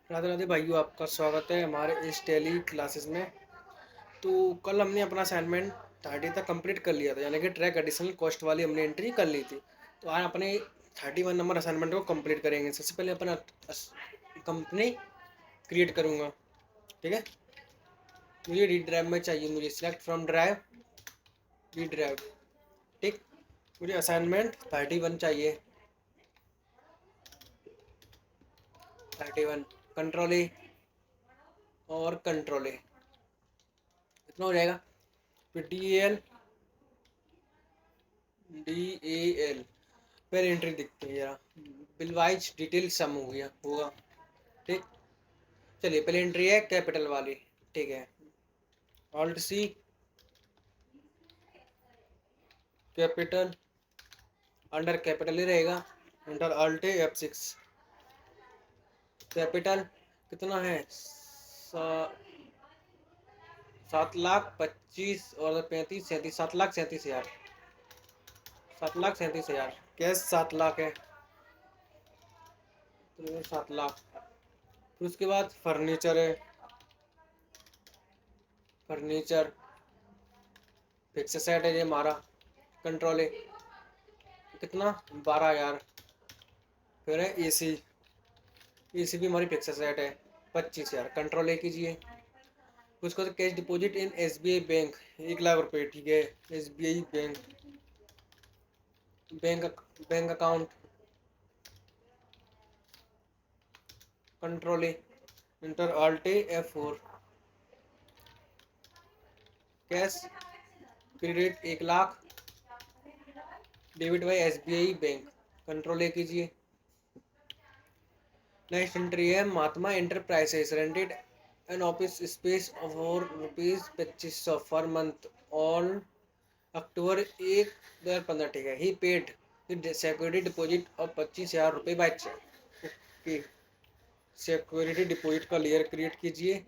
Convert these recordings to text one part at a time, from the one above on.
राधे राधे भाइयों, आपका स्वागत है हमारे इस डेली क्लासेस में। तो कल हमने अपना असाइनमेंट 30 तक कंप्लीट कर लिया था, यानी कि ट्रैक एडिशनल कॉस्ट वाली हमने एंट्री कर ली थी। तो आज अपने 31 नंबर असाइनमेंट को कंप्लीट करेंगे। सबसे पहले अपना कंपनी क्रिएट करूँगा, ठीक है। मुझे डी ड्राइव में चाहिए, मुझे select from drive, D drive, ठीक। मुझे असाइनमेंट 31 चाहिए, 31, कंट्रोल ए और कंट्रोल ए, इतना हो जाएगा। फिर डी ए एल पर एंट्री दिखती है जरा, बिल वाइज डिटेल सम हो गया होगा, ठीक। चलिए पहले एंट्री है कैपिटल वाली, ठीक है। Alt C, capital, under capital ही रहेगा। Enter alt F6। कैपिटल कितना है, 7,25,000 और 35,37, 7,37,000, 7,37,000। कैश 7 लाख है, तो ये 7 लाख। फिर उसके बाद फर्नीचर है, फर्नीचर फिक्स सेट है ये हमारा, कंट्रोल है, कितना, 12,000। फिर है एसी, एसी भी हमारी फिक्स सेट है, 25,000, कंट्रोल ए कीजिए। उसके बाद cash deposit in SBI bank, 1 lakh रुपए, ठीक है। SBI bank, bank bank account, control A, enter alt F4। Cash credit 1 lakh, debit by SBI bank, control A कीजिए। नेक्स्ट एंट्री है Mahatma enterprises rented an office space for ₹2500 per month on October 1, 2015, ठीक है। ही paid security deposit और 25,000 रुपये by cheque, okay. Security deposit का लेयर create कीजिए।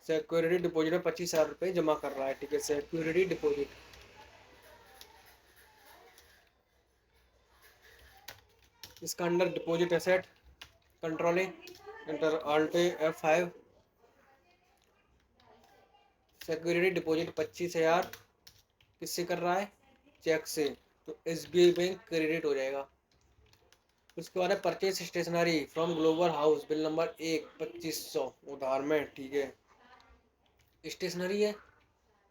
Security deposit में 25,000 रुपये जमा कर रहा है, ठीक है। सिक्योरिटी डिपॉजिट, इसका under deposit asset, control A, enter alt F5। Security deposit 25,000 किससे कर रहा है, चेक से, तो SBI बैंक क्रेडिट हो जाएगा। उसके बाद है purchase stationery from global house, bill number 1, 2500 उधार में, ठीक है। स्टेशनरी है,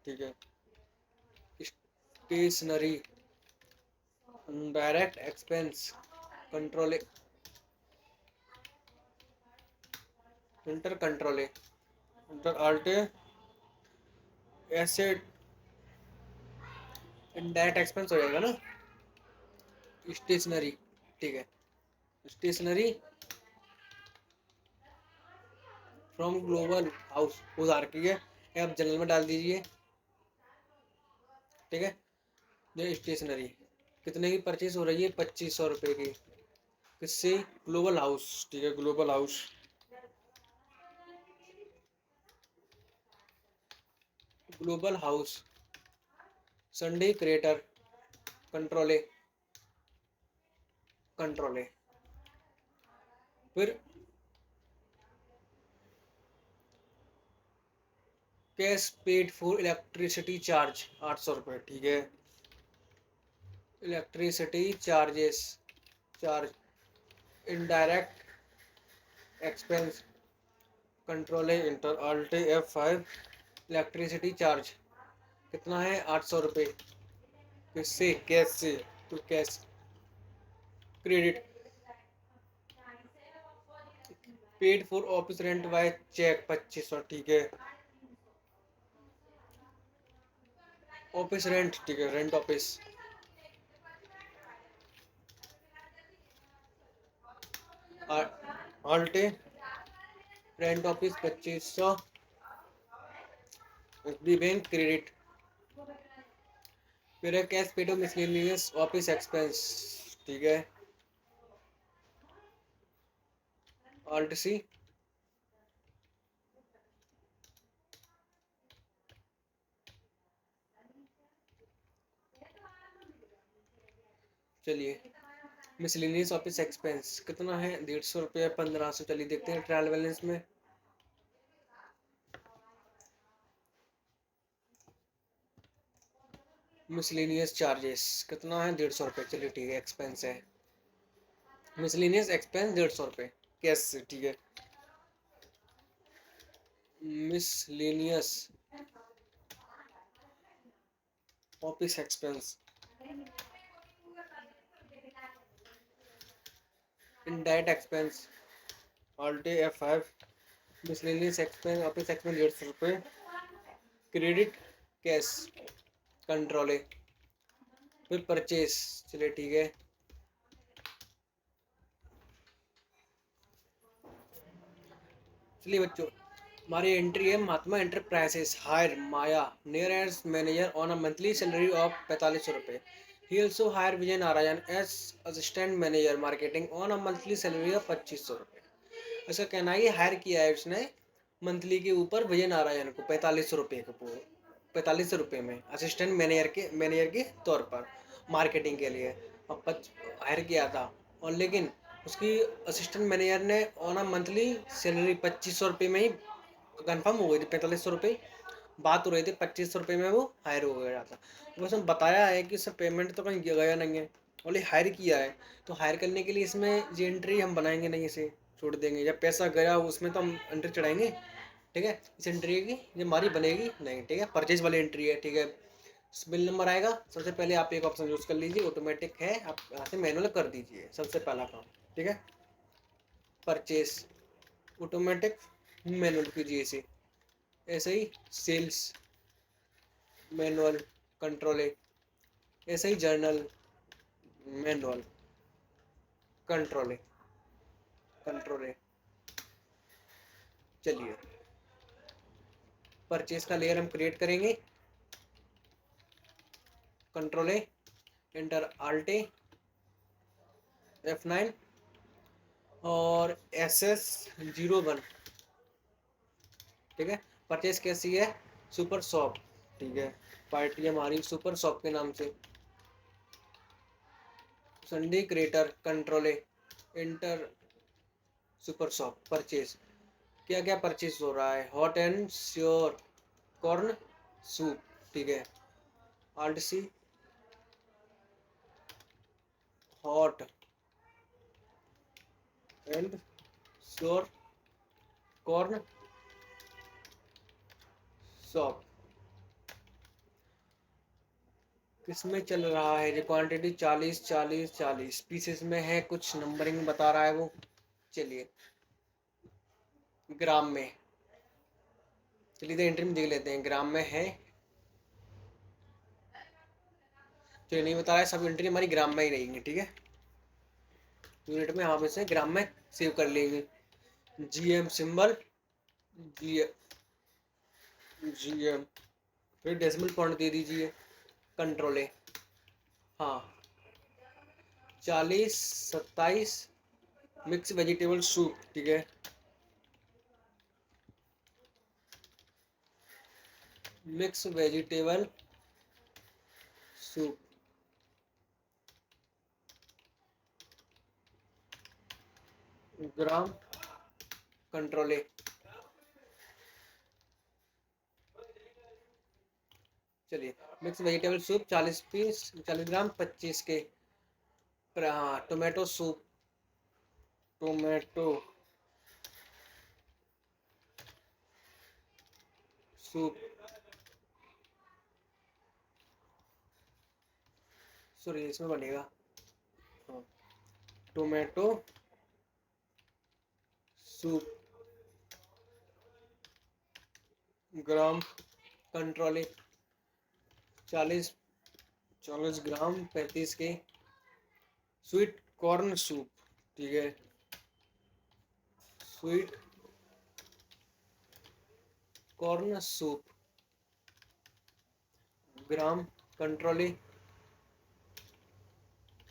ठीक है। Stationery, direct expense, control enter, control enter alt asset, indirect expense हो जाएगा ना, स्टेशनरी, ठीक है। स्टेशनरी फ्रॉम ग्लोबल हाउस उधार की है, आप जनरल में डाल दीजिए, ठीक है। ये स्टेशनरी कितने की परचेज हो रही है, 2500 रुपये की, किससे, ग्लोबल हाउस, ठीक है। Global house, global house sundry creditor, control A, control A. फिर cash paid for electricity charge 800 रुपये, ठीक है। Electricity charges, charge, indirect expense, control है, enter alt F5। Electricity charge कितना है, 800 रुपये, किससे, कैश से, तो cash credit. Paid for office rent by cheque 2500, ठीक है। ऑफिस रेंट, ठीक है, rent office, alt rent office 2500, SBI bank credit. फिर है cash paid miscellaneous office expense, ठीक है। ऑल्ट सी, चलिए मिसलिनियस ऑफिस एक्सपेंस कितना है, 150 रुपये, 1500। चलिए देखते हैं ट्रायल बैलेंस में। मिसलिनियस चार्जेस कितना है, 150 रुपये। चलिए ठीक है, एक्सपेंस है मिसलिनियस एक्सपेंस 150 रुपये कैश से, ठीक है। Miscellaneous office expense, indirect expense, alt F5, miscellaneous expense office expense 150 रुपये, क्रेडिट कैश कंट्रोल है, फिर परचेस। चलिए ठीक है, चलिए बच्चों हमारी एंट्री है, Mahatma enterprises hire Maya Nair as manager on a monthly salary of 4500 रुपये। He also hire Vijay Narayan as assistant manager marketing on a monthly salary of 2500 रुपये। ऐसा कहना है, हायर किया है उसने मंथली के ऊपर विजय नारायण को 4500 रुपये के पूरे, 4500 रुपये में असिस्टेंट मैनेजर के तौर पर मार्केटिंग के लिए हायर किया था। और लेकिन उसकी असिस्टेंट मैनेजर ने ऑन अ मंथली सैलरी 2500 रुपये में ही कंफर्म हो गई थी। 4500 रुपये बात हो रही थी, 2500 रुपये में वो हायर हो गया था। तो उसने बताया है कि सर पेमेंट तो कहीं गया नहीं है, और हायर किया है। तो हायर करने के लिए इसमें ये एंट्री हम बनाएंगे नहीं, इसे छोड़ देंगे। जब पैसा गया उसमें तो हम एंट्री चढ़ाएंगे, ठीक है। इस एंट्री की ये हमारी बनेगी नहीं, ठीक है। परचेज वाली एंट्री है, ठीक है। बिल नंबर आएगा, सबसे पहले आप एक ऑप्शन यूज़ कर लीजिए, ऑटोमेटिक है, आप यहाँ से मैनुअल कर दीजिए, सबसे पहला काम, ठीक है। परचेस ऑटोमेटिक मैनुअल कीजिए इसे, ऐसे ही सेल्स मैनुअल कंट्रोल है, ऐसे ही जर्नल मैनुअल कंट्रोल है, कंट्रोल है। चलिए परचेस का लेयर हम क्रिएट करेंगे, कंट्रोल है, एंटर आल्टे F9 और SS01, ठीक है। परचेस कैसी है, सुपर शॉप, ठीक है। पार्टी हमारी सुपर शॉप के नाम से, संडे क्रिएटर कंट्रोल है, इंटर सुपर शॉप परचेस। क्या क्या परचेस हो रहा है, hot and sure corn soup, ठीक है। Alt C hot and sure corn shop किसमें चल रहा है, ये क्वांटिटी 40 40 40 पीसेस में है, कुछ नंबरिंग बता रहा है वो। चलिए ग्राम में, चलिए तो एंट्री में देख लेते हैं, ग्राम में है। चलिए नहीं बता रहा है, सब एंट्री हमारी ग्राम में ही रहेंगी, ठीक है। यूनिट में हम इसे ग्राम में सेव कर लेंगे। GM सिंबल, जी GM, फिर डेसिमल पॉइंट दे दीजिए, कंट्रोल है। हाँ 40 27 मिक्स वेजिटेबल सूप, ठीक है। मिक्स वेजिटेबल सूप, ग्राम कंट्रोल है। चलिए मिक्स वेजिटेबल सूप 40 पीस, 40 ग्राम 25 के। हाँ tomato soup, tomato soup, sorry इसमें बनेगा, हाँ टोमेटो सूप ग्राम कंट्रोल 40 40 ग्राम 35 के। स्वीट कॉर्न सूप, ठीक है। स्वीट कॉर्न सूप ग्राम कंट्रोल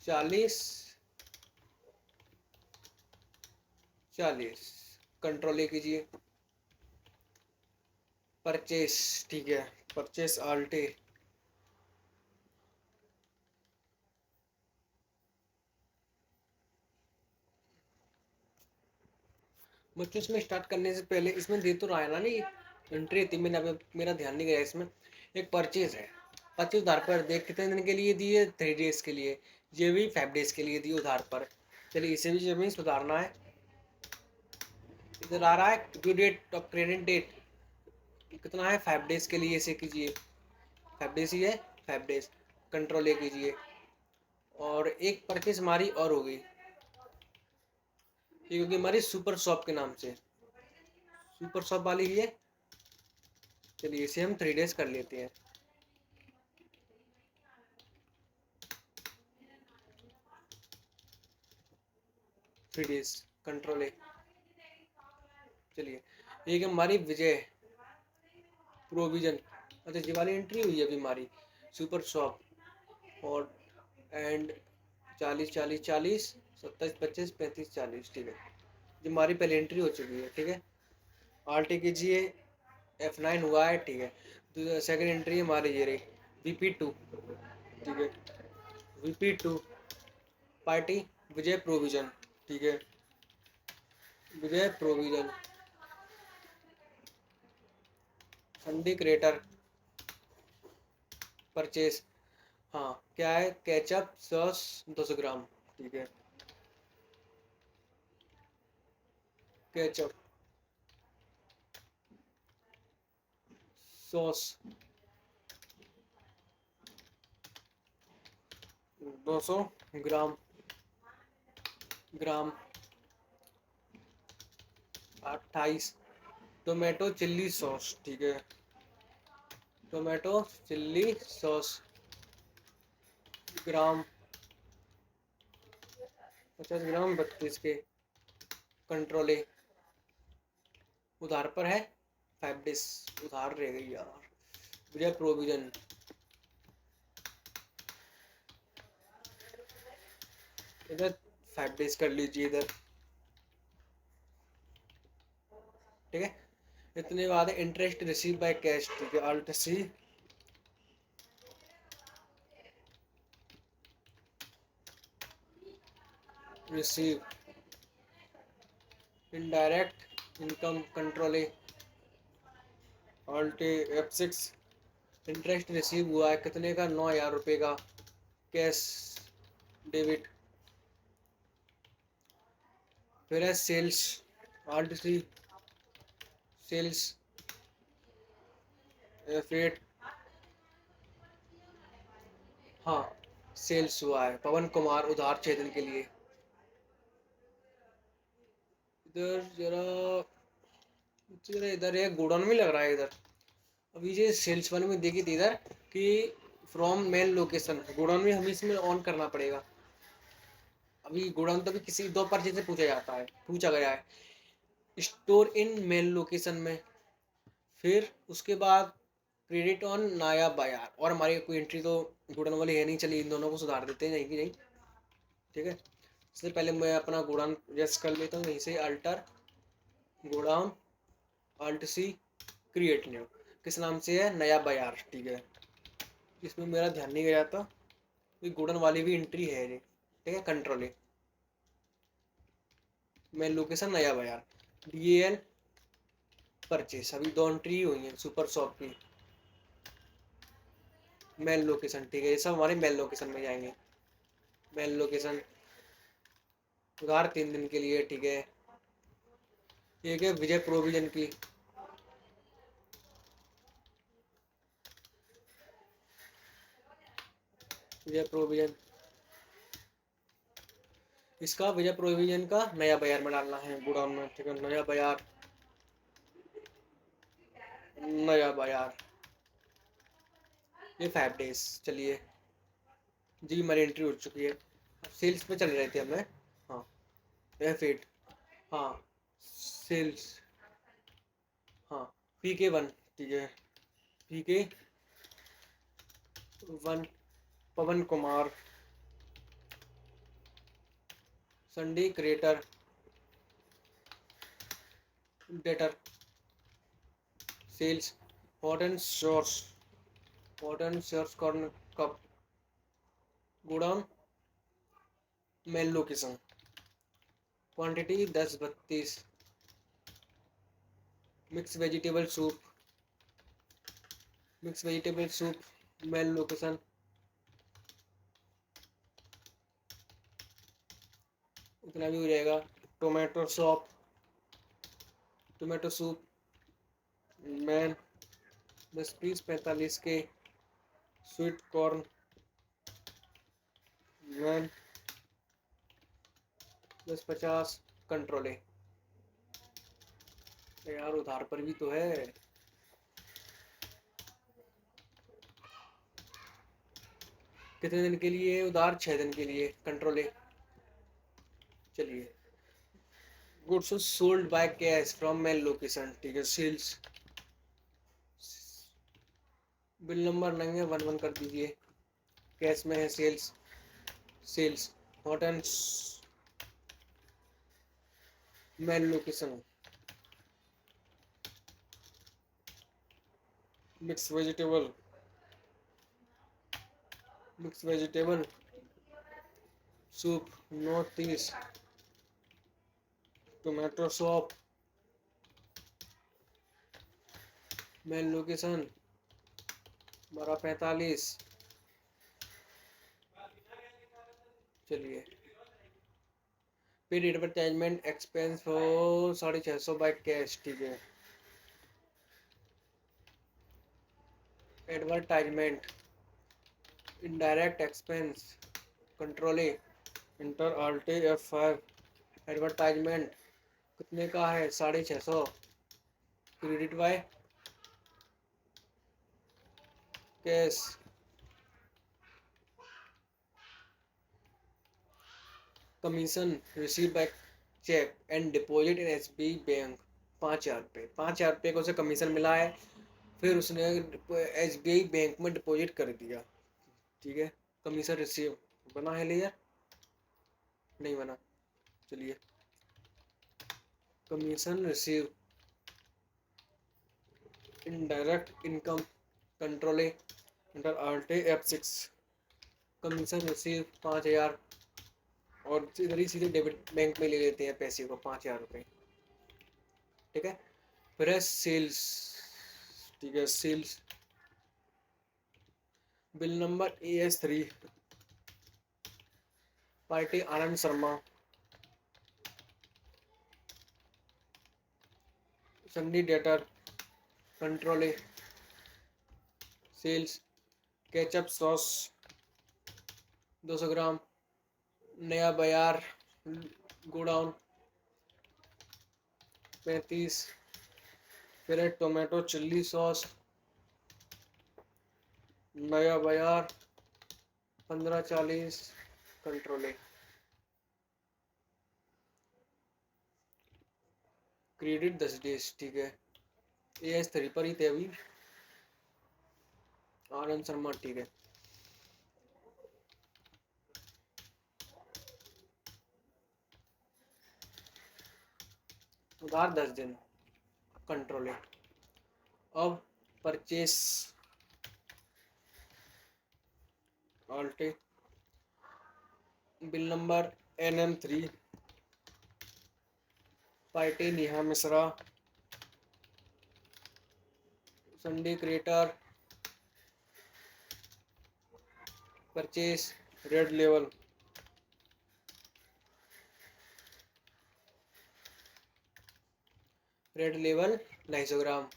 40 40 कंट्रोल कीजिए। परचेस, ठीक है। परचेस आल्टे बच्चों इसमें स्टार्ट करने से पहले इसमें दे तो रहा है ना, नहीं एंट्री थी, मैंने अभी मेरा ध्यान नहीं गया इसमें। एक परचेज है, परचेज उधार पर देख कितने दिन के लिए दिए, 3 डेज के लिए, ये भी 5 डेज के लिए दिए उधार पर। चलिए इसे भी हमें सुधारना है। इधर आ रहा है due date of credit date कितना है, 5 डेज के लिए, इसे कीजिए 5 डेज ही है, 5 डेज, कंट्रोल ए कीजिए। और एक परचेज हमारी और हो गई, ये होगी हमारी सुपर शॉप के नाम से, सुपर शॉप वाली ही है। चलिए इसे हम 3 डेज कर लेते हैं। 3 डेज, कंट्रोल ए। चलिए एक हमारी विजय प्रोविजन, अच्छा ये वाली एंट्री हुई है अभी हमारी, सुपर शॉप और एंड 40 40 40, 27 25 35 40, ठीक है, जो हमारी पहले एंट्री हो चुकी है, ठीक है। आल्टी कीजिए, F9 हुआ है, ठीक है। तो सेकंड एंट्री हमारी ये रही, VP2, ठीक है, VP2 पार्टी विजय प्रोविजन, ठीक है, विजय प्रोविजन संडी क्रिएटर परचेज, हाँ क्या है, केचप सॉस 200 ग्राम, ठीक है, केचप सॉस 200 ग्राम, ग्राम 28, टोमेटो चिल्ली सॉस, ठीक है, टोमेटो चिल्ली सॉस ग्राम 50 ग्राम 32 के, कंट्रोल ए। उधार पर है, 5 डेज उधार रह गई यार, विजय प्रोविजन, इधर 5 डेज कर लीजिए इधर, ठीक है। इतने बाद है इंटरेस्ट रिसीव बाय कैश, ठीक है, alt C, receive indirect income, control A, alt F6, interest receive हुआ है कितने का, 9,000 रुपये का, कैश डेबिट। फिर है सेल्स, अल्ट सी, सेल्स F8, हाँ सेल्स हुआ है, पवन कुमार उधार 6 दिन के लिए। इधर जरा, जरा इधर है गोडाउन में लग रहा है इधर, अभी ये सेल्स वन में देखी थी इधर कि फ्रॉम मेन लोकेशन, गोडाउन में हमें इसमें ऑन करना पड़ेगा। अभी गोडाउन तो भी किसी 2 पर्चे से पूछा जाता है, पूछा गया है, स्टोर इन मेन लोकेशन में, फिर उसके बाद क्रेडिट ऑन नया बाजार, और हमारी कोई एंट्री तो गोडाउन वाली है नहीं, चलिए इन दोनों को सुधार देते हैं, नहीं कि नहीं, ठीक है। इससे पहले मैं अपना गोडाउन यस कर लेता हूँ, यहीं से alter godown, alt C, create new, किस नाम से है, नया बाजार, ठीक है। इसमें मेरा ध्यान नहीं गया था, गोडाउन वाली भी एंट्री है ये, ठीक है, कंट्रोल है, मेन लोकेशन नया बाजार, DAL परचेस, अभी 2 एंट्री हुई है सुपर शॉप की, मेन लोकेशन, ठीक है, ये सब हमारे मेन लोकेशन में जाएंगे, मेन लोकेशन उधार 3 दिन के लिए, ठीक है। एक है विजय प्रोविजन की, विजय प्रोविजन, इसका विजय प्रोविजन का नया बाजार में डालना है गोडाउन में, ठीक है, नया बाजार, नया बाजार, ये 5 डेज। चलिए जी हमारी एंट्री हो चुकी है, सेल्स पे चल रहे थे हमें, हाँ F8, हाँ सेल्स, हाँ PK1, ठीक है, PK1 Pawan Kumar sundry creator debtor, sales hot and sours, hot and sours corn cup, godown main location, quantity 10 32, mix vegetable soup, mix vegetable soup main location, इतना भी हो जाएगा। Tomato soup, tomato soup main 10 piece 45 के। Sweet corn main 10-50 control A. यार उधार पर भी तो है। कितने दिन के लिए उधार? 6 दिन के लिए कंट्रोले। चलिए, goods sold by cash from main location, ठीक है। सेल्स, बिल नंबर नहीं है, 11 कर दीजिए। कैश में है sales, sales not and main location. Mix vegetable, mix vegetable soup no 30। Tomato soup main location 12-45। चलिए, पेड एडवर्टाइजमेंट एक्सपेंस हो 650 बाय कैश, ठीक है। Advertisement indirect expense control A, enter alt F5। Advertisement कितने का है? 650। Credit by cash, commission receive by cheque and deposit in SBI bank 5,000 रुपये। 5,000 रुपये को उसे कमीशन मिला है, फिर उसने SBI बैंक में डिपॉजिट कर दिया, ठीक है। कमीशन रिसीव बना है लेयर? नहीं बना। चलिए, commission receive indirect income control under alt F6। Commission receive 5,000 और इधर ही सीधे डेबिट बैंक में ले लेते हैं पैसे को, 5,000 रुपये, ठीक है। फिर है सेल्स, ठीक है। Sales bill number AS3, party Anand Sharma, sundry debtor control A. Sales ketchup sauce 200 gram, नया बयार गोडाउन 35। फिर है टोमेटो चिल्ली सॉस नया बयार 15-40 कंट्रोल ए। क्रेडिट 10 डेज, ठीक है। AS3 पर ही थे अभी, आनंद शर्मा, ठीक है। उधार 10 दिन कंट्रोल है। अब purchase alt, bill number NM3, party Neha Mishra, sundry creditor, purchase red लेवल, रेड लेवल 250 ग्राम।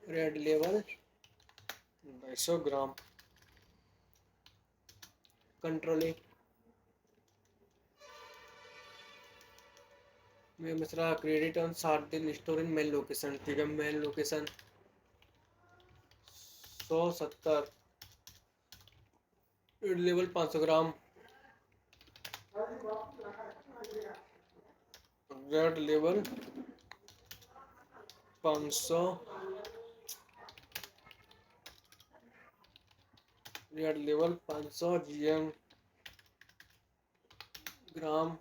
रेड लेवल 250 ग्राम कंट्रोल में मिश्रा। क्रेडिट ऑन 7 दिन स्टोर इन मेल लोकेशन, ठीक है। Main location 170। रेड लेवल 500 ग्राम, रेड लेवल 500, रेड लेवल 500 GM gram,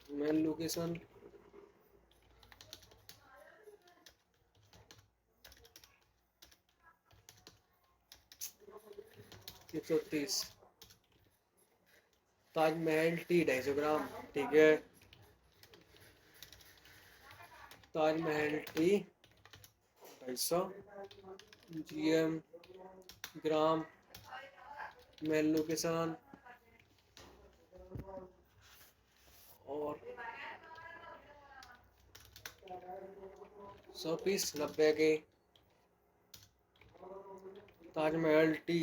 main location 130। Taj Mahal tea 250 gram, ठीक है। Taj Mahal tea 250 GM gram, main location और 100 पीस 90 के। Taj Mahal tea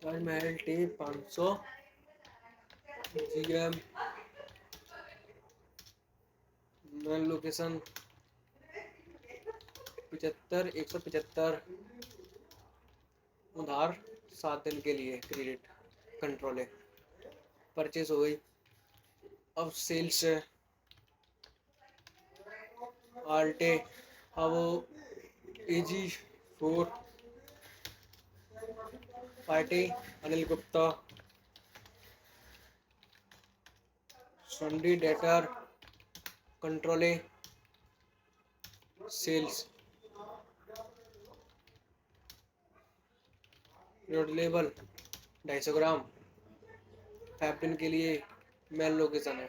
Taj Mahal tea 500 GM, main location 175 उधार 7 दिन के लिए, क्रेडिट कंट्रोल है। परचेज हो गई। अब सेल्स है। आल्टे, अब AG4 party, Anil Gupta, sundry debtor control sales. Red label 250 gram, 5 दिन के लिए, मेल लोकेशन है,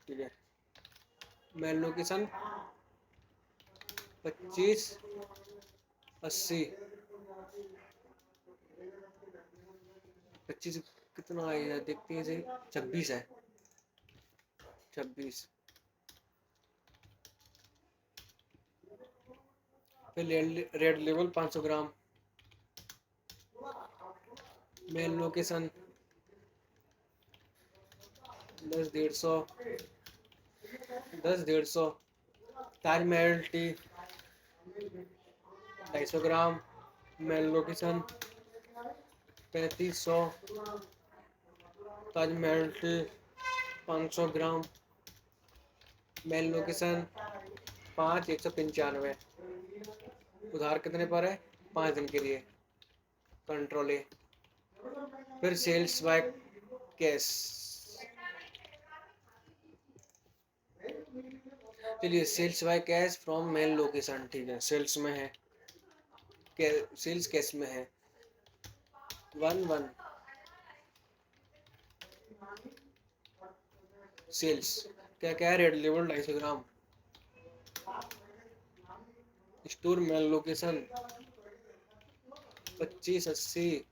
ठीक है। मेल लोकेशन 2580, 25 कितना है देखते हैं सही, 26 है, 26। फिर रेड लेबल 500 ग्राम, main location 10 150। Taj Mahal tea 250 gram, main location 3500। Taj Mahal tea 500 ग्राम, मेल लोकेशन 5195। उधार कितने पर है? 5 दिन के लिए, कंट्रोल है। फिर सेल्स बाय कैश, चलिए sales by cash from main location, ठीक है। सेल्स में है, सेल्स कैश में है 11 सेल्स। क्या क्या है? Red label 250 gram, store main location 2580,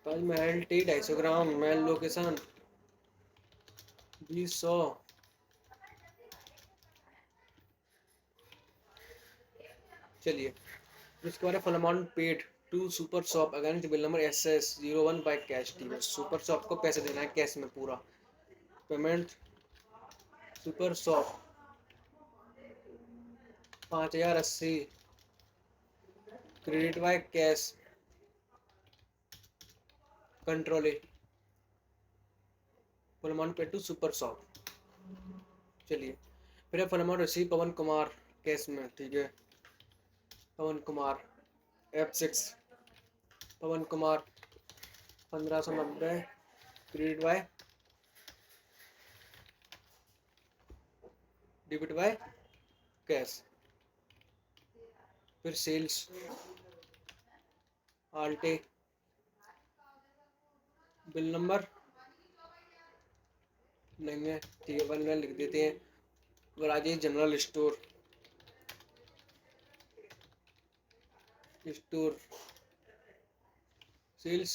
Taj Mahal tea 250 gram, main location 2000। चलिए इसके बारे full amount paid to super shop against bill number SS01 by cash, ठीक है। सुपर शॉप को पैसे देना है कैश में पूरा payment. Super shop 5080, credit by cash control, full amount paid to super shop. चलिए फिर full amount receive Pavan Kumar cash में, ठीक है। Pavan Kumar F6, Pavan Kumar 1590, credit by debit by cash. फिर सेल्स आल्टे, बिल नंबर नहीं है, ठीक है, 1 लिख देते हैं। राजेश जनरल स्टोर सेल्स,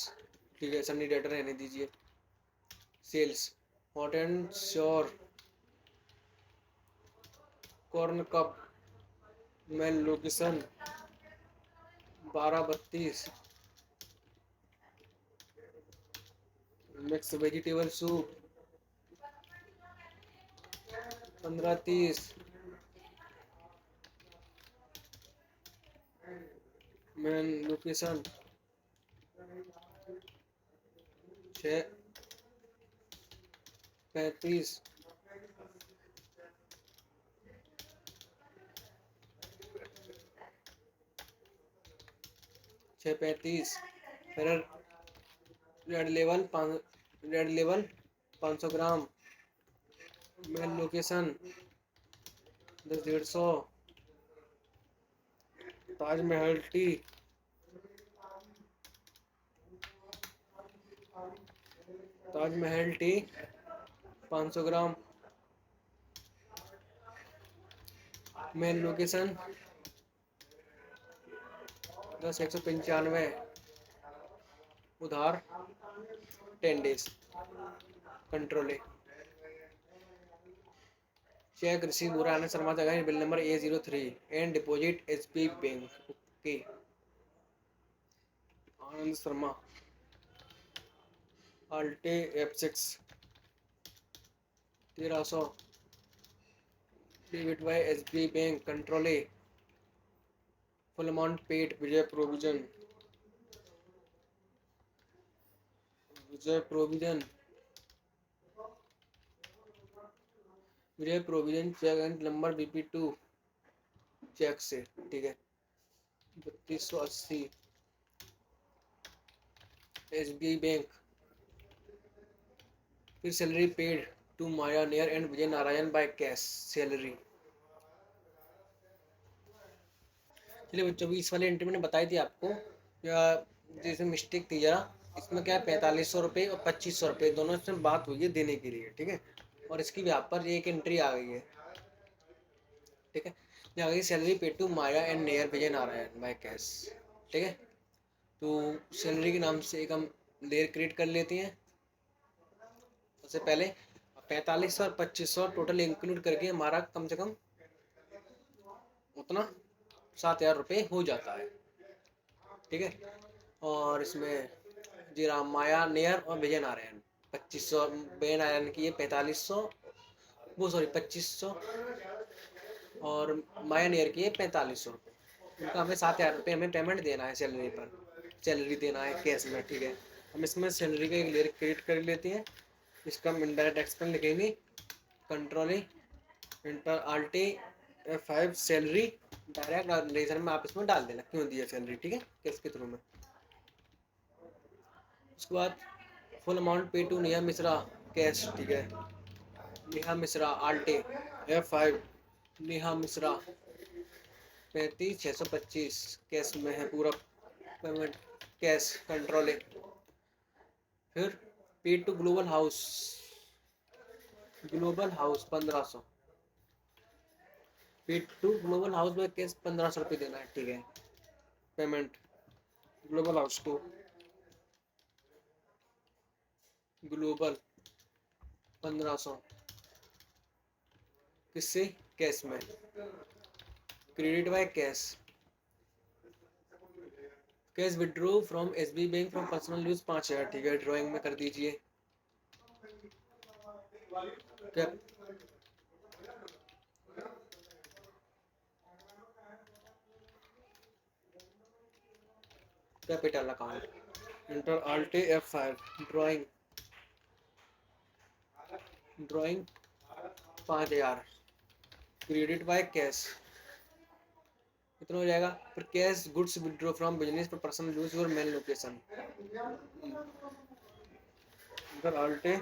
ठीक है। सन्नी डेटर रहने दीजिए। Sales hot and sure corn cup, mail location 1232, mix vegetable soup 1530, main location 635, 635। फिर रेड लेवल रेड लेवल 500 ग्राम, main location 10-150, Taj Mahal tea, Taj Mahal tea 500 ग्राम, मेल लोकेशन 10-195, उधार 10 days, कंट्रोल है। चेक रिसीव हो रहा है शर्मा जगह bill number A03 and deposit SBI bank. Okay, Anand Sharma अल्टे F6 1300, debit bye SBI bank, control A, full amount paid, Vijay provision, Vijay provision, Vijay provision check and number BP2 check से, ठीक है 3280, SBI bank. फिर salary paid to Maya Nair and Vijay Narayan by cash salary. चलिए बच्चों, भी इस वाले entry मैंने बताई थी आपको, या जैसे मिस्टेक थी जरा, इसमें क्या है 4500 रुपये और 2500 रुपये दोनों इसमें बात हुई है देने के लिए, ठीक है। और इसकी भी आप पर एक एंट्री आ गई है, ठीक है, ये आ गई salary paid to Maya and Nair Vijay Narayan by cash, ठीक है। तो सैलरी के नाम से एक हम लेयर क्रिएट कर लेते हैं। सबसे पहले 4500 और 2500 टोटल इंक्लूड करके हमारा कम से कम उतना 7000 रुपये हो जाता है, ठीक है। और इसमें जी राम माया नेयर और विजय नारायण 2500, विजय नारायण की ये 4500, वो सॉरी 2500, और माया नेयर की ये 4500 रुपये। उनका हमें 7000 रुपये हमें पेमेंट देना है सैलरी पर, सैलरी देना है कैश में, ठीक है। हम इसमें सैलरी का एक लेयर क्रिएट कर लेते हैं। इसका हम इनडायरेक्ट एक्सपेंस लिखेंगे, control enter alt F5 salary, direct relation में आप इसमें डाल देना क्यों दिया सैलरी, ठीक है, कैश के थ्रू में। उसके बाद full amount pay to Neha Mishra cash, ठीक है, Neha Mishra alt F5, Neha Mishra 35,625 cash में है पूरा पेमेंट, कैश कंट्रोल है। फिर pay to global house, global house 1500, pay to global house में कैश 1500 रुपये देना है, ठीक है, पेमेंट ग्लोबल हाउस को, ग्लोबल 1500 किससे, कैश में, credit by cash, cash withdraw from SBI bank from personal use 5000, ठीक है, ड्राइंग में कर दीजिए। Capital account enter alt F5 drawing, drawing 5000, credit by cash कितना हो जाएगा। फिर cash goods withdraw from business पर personal use your main location, enter alt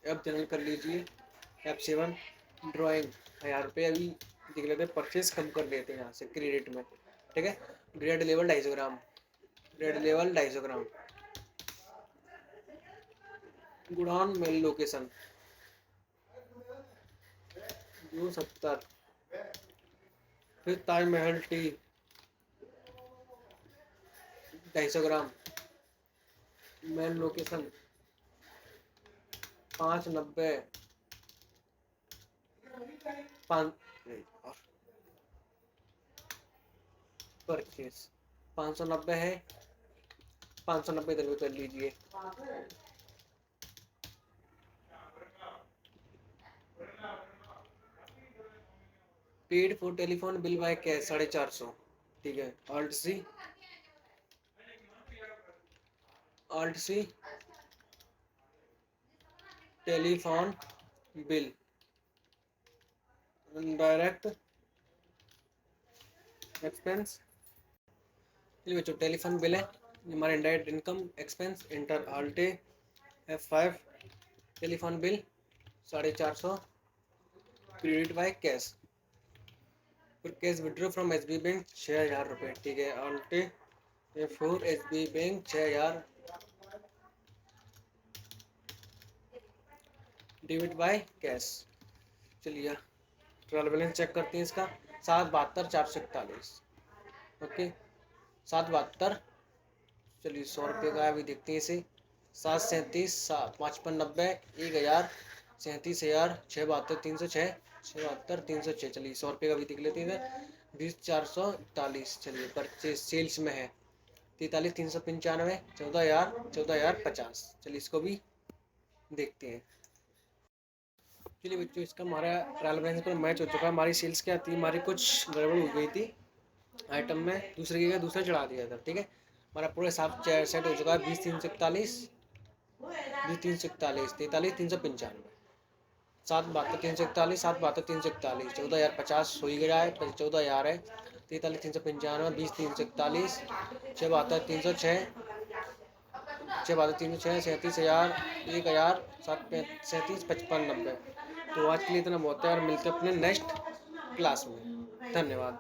ऐप जनरल कर लीजिए F7 ड्राइंग 1000 रुपये अभी देख लेते हैं, परचेज कम कर लेते हैं यहाँ से क्रेडिट में, ठीक है। ग्रेड लेवल 250 ग्राम, ग्रेड लेवल 250 ग्राम, गुड़ान मेल लोकेशन 270, फिर Taj Mahal tea 250 gram, main location 590, परचेज 590 है, 590 इधर भी कर लीजिए। Paid for telephone bill by cash 450, ठीक है, alt C telephone bill, direct expense, ये बच्चों टेलीफोन बिल है हमारा indirect income expense enter alt F5 telephone bill 450 credit by cash. फिर cash withdraw from S B bank 6,000 रुपये, ठीक है। Alt F4 S B bank 6,000 debit by cash. चलिए trial balance check करते हैं इसका। 7,72,441, ओके 7,72। चलिए 100 रुपये का अभी देखते हैं इसे। 7,37 5,55 1,000 37,000 6,72 306 6,72 306। चलिए 100 रुपये का भी देख लेते हैं इधर। 20,441। चलिए परचेज सेल्स में है 43,395 14,050। चलिए इसको भी देखते हैं। चलिए बच्चों इसका हमारा ट्रायल बैलेंस पर मैच हो चुका है। हमारी सेल्स क्या थी, हमारी कुछ गड़बड़ हो गई थी आइटम में, दूसरे की जगह दूसरा चढ़ा दिया था, ठीक है। हमारा पूरा हिसाब सेट हो चुका है। 20,341 20,341 43,395 7,72,341 7,72,341 14,050 हो ही गया है। 14,000 है। 43,395 20,341 6,72,306 6,72,306 37,000 1,000 37 55 90। तो आज के लिए इतना बहुत है और मिलते हैं अपने नेक्स्ट क्लास में। धन्यवाद।